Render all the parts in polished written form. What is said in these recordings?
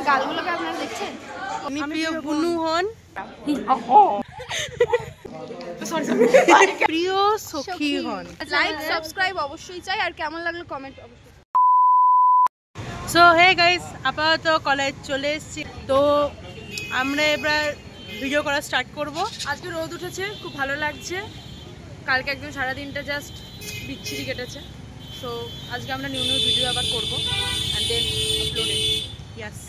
গালগুলোকে আপনারা দেখছেন? আমি প্রিয় বুনু হন, প্রিয় সখী হন। লাইক সাবস্ক্রাইব অবশ্যই চাই, আর কেমন লাগলো কমেন্ট অবশ্যই। সো হে গাইস, আপাতত কলেজ চলে এসেছি, তো আমরা এবার ভিডিও করা স্টার্ট করব। আজকে রোদ উঠেছে, খুব ভালো লাগছে। কালকে একদম সারাদিনটা জাস্ট বিচ্ছিরি কেটেছে। সো আজকে আমরা নিউ নিউ ভিডিও আবার করবো and then upload it. Yes.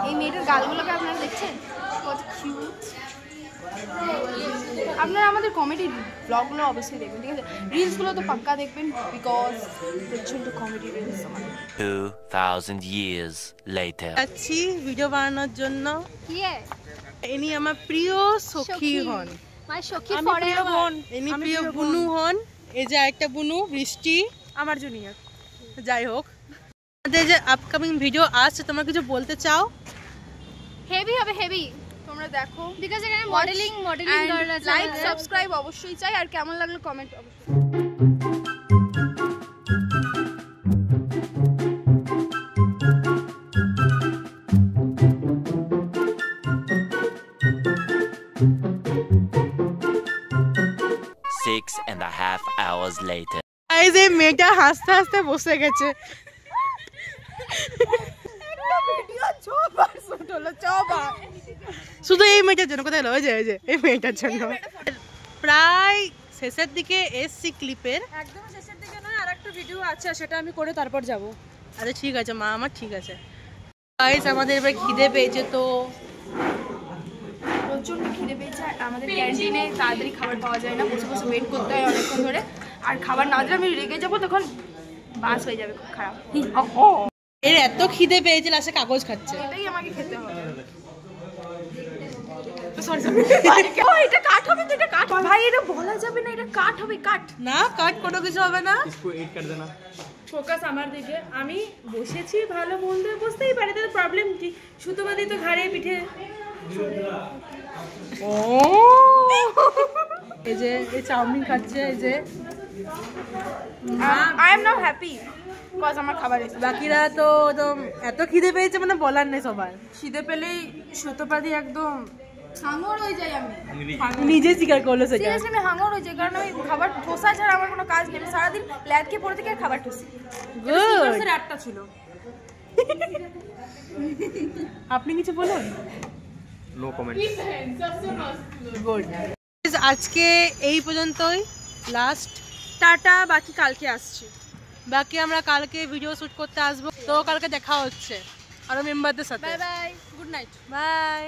এই মেয়েটার গালগুলোকে আপনারা দেখছেন? কত কিউট। আপনারা আমাদের কমেডি ব্লগগুলো অবশ্যই দেখবেন, ঠিক আছে? রিলসগুলো তো পাক্কা দেখবেন, বিকজ প্রচন্ড কমেডি রিলস আমাদের। 2000 years later আছি ভিডিও বানানোর জন্য। ইনি আমার প্রিয় সখী হন, মাই সখী আমি প্রিয় বোন। ইনি প্রিয় বুনু হন। এই যে আরেকটা বুনু বৃষ্টি, আমার জুনিয়র। যাই হোক, আমাদের যে আপকামিং ভিডিও আসছে, তোমরা কিছু বলতে চাও? হেভি হবে, হেভি। তোমরা দেখো, বিকজ এখানে মডেলিং গার্ল আছে। লাইক সাবস্ক্রাইব অবশ্যই চাই, আর কেমন লাগলো কমেন্ট অবশ্যই। Six and a half hours later এই যে মেয়েটা হাসতে হাসতে বসে গেছে। শুধু এই মেয়েটার জন্য, কোথায় ওই যে এই মেয়েটার জন্য। প্রায় শেষের দিকে এসছি ক্লিপের। একদম শেষের দিকে নয়, আরেকটা ভিডিও আছে, সেটা আমি করে তারপর যাব। আচ্ছা ঠিক আছে মা, আমার ঠিক আছে। গাইস আমাদের এবার খিদে পেয়েছে, তো প্রচন্ড খিদে পেয়েছে। আমাদের ক্যান্টিনে তাড়াতাড়ি খাবার পাওয়া যায় না, বসে বসে ওয়েট করতে হয় অনেকক্ষণ ধরে। আর খাবার না দিলে আমি রেগে যাবো, তখন বাস হয়ে যাবে, খুব খারাপ। এর এত খিদে পেয়েছে লাস্টে কাগজ খাচ্ছে। এটাই আমাকে খেতে হবে। এটা কাট হবে তো, এটা কাট ভাই, এটা বলা যাবে না, এটা কাট হবে, কাট না, কাট কোনো কিছু হবে না। ফোকাস আমার দিকে। আমি বসেছি ভালো বলতে, বুঝতেই পারি, তাদের প্রবলেম কি? সুতোবাদি তো ঘাড়ে পিঠে। ও এই যে এই চাউমিন খাচ্ছে, এই যে I am now happy because আমার খাবার এসেছে। বাকিরা তো একদম এত খিদে পেয়েছে, মানে বলার নেই সবার। খিদে পেলেই সুতোপাদি একদম হাঙর হয়ে যাই। আমি নিজে স্বীকার করলো সেটা। সিরিয়াসলি আমি হাঙর হয়ে যাই, কারণ আমি খাবার ঠোসা ছাড়া আমার কোনো কাজ নেই। সারাদিন ল্যাদকে পড়ে থেকে আর খাবার ঠোসি। গুড। একটা ছিল। আপনি কিছু বলুন। no comment good. আজকে এই পর্যন্তই, লাস্ট। টাটা, বাকি কালকে আসছি। বাকি আমরা কালকে ভিডিও শুট করতে আসবো, তো কালকে দেখা হচ্ছে আরো মেম্বারদের সাথে। Bye bye, good night. By.